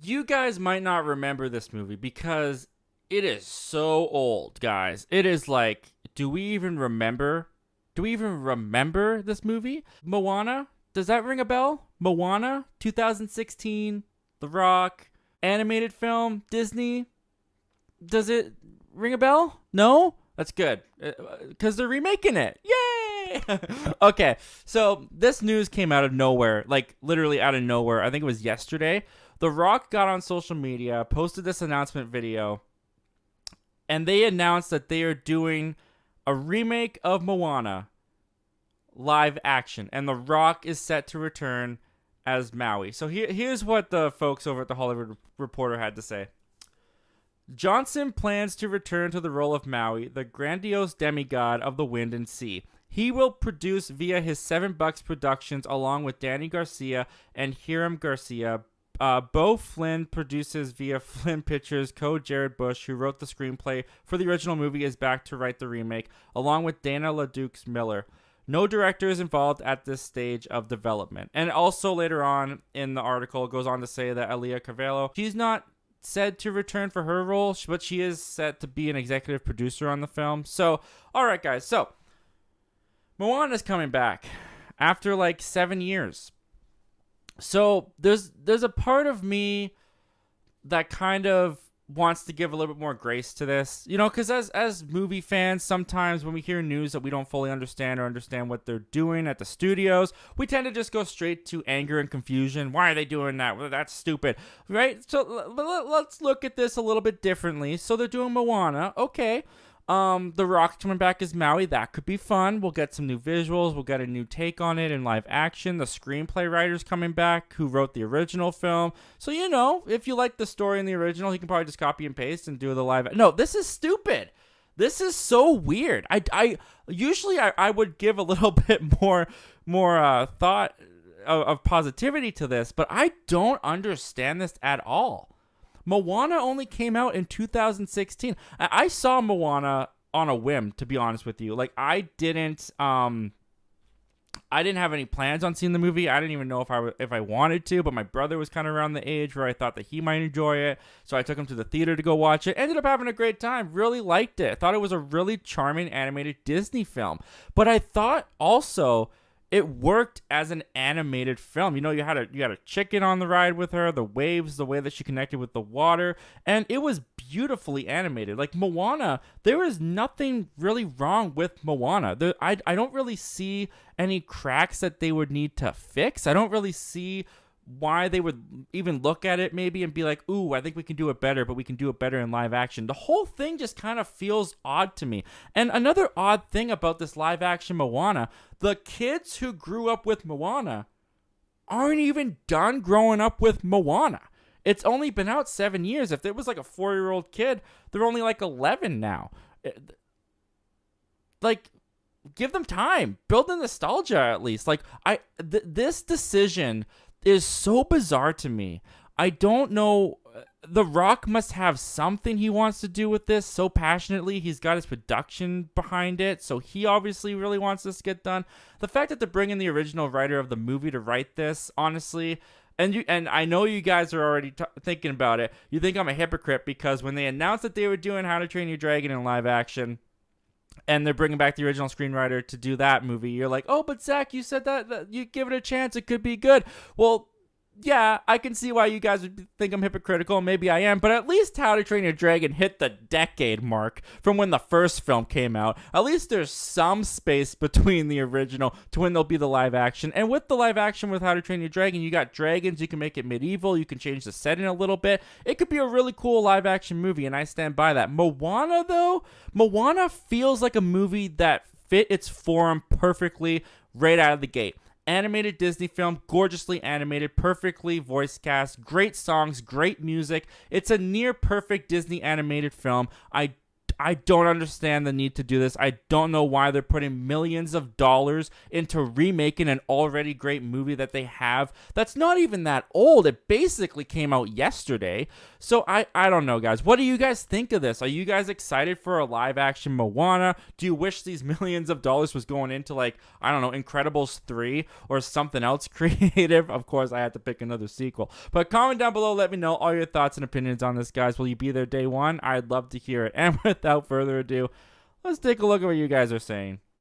You guys might not remember this movie because it is so old, guys. It is like, do we even remember? Do we even remember this movie? Moana? Does that ring a bell? Moana, 2016, The Rock, animated film, Disney. Does it ring a bell? No? That's good. Because they're remaking it. Yay! Okay, so this news came out of nowhere, like literally out of nowhere. I think it was yesterday. The Rock got on social media, posted this announcement video, and they announced that they are doing a remake of Moana live action, and The Rock is set to return as Maui. So here's what the folks over at the Hollywood Reporter had to say. Johnson plans to return to the role of Maui, the grandiose demigod of the wind and sea. He will produce via his $7 Productions along with Danny Garcia and Hiram Garcia. Beau Flynn produces via Flynn Pictures. Jared Bush, who wrote the screenplay for the original movie, is back to write the remake, along with Dana LaDukes Miller. No director is involved at this stage of development. And also later on in the article, it goes on to say that Elia Carvalho, she's not said to return for her role, but she is set to be an executive producer on the film. So, all right, guys. So, Moana's coming back after like 7 years. So there's a part of me that kind of wants to give a little bit more grace to this, you know, because as movie fans, sometimes when we hear news that we don't fully understand or understand what they're doing at the studios, we tend to just go straight to anger and confusion. Why are they doing that? Well, that's stupid, right? So let's look at this a little bit differently. So they're doing Moana, okay. The Rock coming back as Maui, that could be fun. We'll get some new visuals. We'll get a new take on it in live action. The screenplay writer's coming back who wrote the original film. So, you know, if you like the story in the original, he can probably just copy and paste and do the live. No, this is stupid. This is so weird. I usually would give a little bit more thought of positivity to this, but I don't understand this at all. Moana only came out in 2016. I saw Moana on a whim, to be honest with you. Like, I didn't have any plans on seeing the movie. I didn't even know if I wanted to, but my brother was kind of around the age where I thought that he might enjoy it. So I took him to the theater to go watch it. Ended up having a great time. Really liked it. Thought it was a really charming animated Disney film. But I thought also it worked as an animated film. You know, you had a chicken on the ride with her, the waves, the way that she connected with the water, and it was beautifully animated. Like Moana, there is nothing really wrong with Moana. I don't really see any cracks that they would need to fix. I don't really see why they would even look at it maybe and be like, ooh, I think we can do it better, but we can do it better in live action. The whole thing just kind of feels odd to me. And another odd thing about this live action Moana, the kids who grew up with Moana aren't even done growing up with Moana. It's only been out 7 years. If it was like a 4-year-old kid, they're only like 11 now. Like, give them time. Build the nostalgia at least. Like, this decision is so bizarre to me. I don't know. The Rock must have something he wants to do with this so passionately. He's got his production behind it, so he obviously really wants this to get done. The fact that they're bringing the original writer of the movie to write this, honestly, and I know you guys are already thinking about it. You think I'm a hypocrite because when they announced that they were doing How to Train Your Dragon in live action, and they're bringing back the original screenwriter to do that movie, you're like, oh, but Zach, you said that you give it a chance, it could be good. Well, yeah, I can see why you guys would think I'm hypocritical. Maybe I am, but at least How to Train Your Dragon hit the decade mark from when the first film came out. At least there's some space between the original to when there'll be the live action. And with the live action with How to Train Your Dragon, you got dragons, you can make it medieval, you can change the setting a little bit. It could be a really cool live action movie, and I stand by that. Moana, though, Moana feels like a movie that fit its form perfectly right out of the gate. Animated Disney film, gorgeously animated, perfectly voice cast, great songs, great music. It's a near perfect Disney animated film. I I don't understand the need to do this. I don't know why they're putting millions of dollars into remaking an already great movie that they have. That's not even that old. It basically came out yesterday. So I don't know, guys. What do you guys think of this? Are you guys excited for a live action Moana? Do you wish these millions of dollars was going into, like, I don't know, Incredibles 3 or something else creative? Of course, I had to pick another sequel. But comment down below. Let me know all your thoughts and opinions on this, guys. Will you be there day one? I'd love to hear it. And without further ado, let's take a look at what you guys are saying.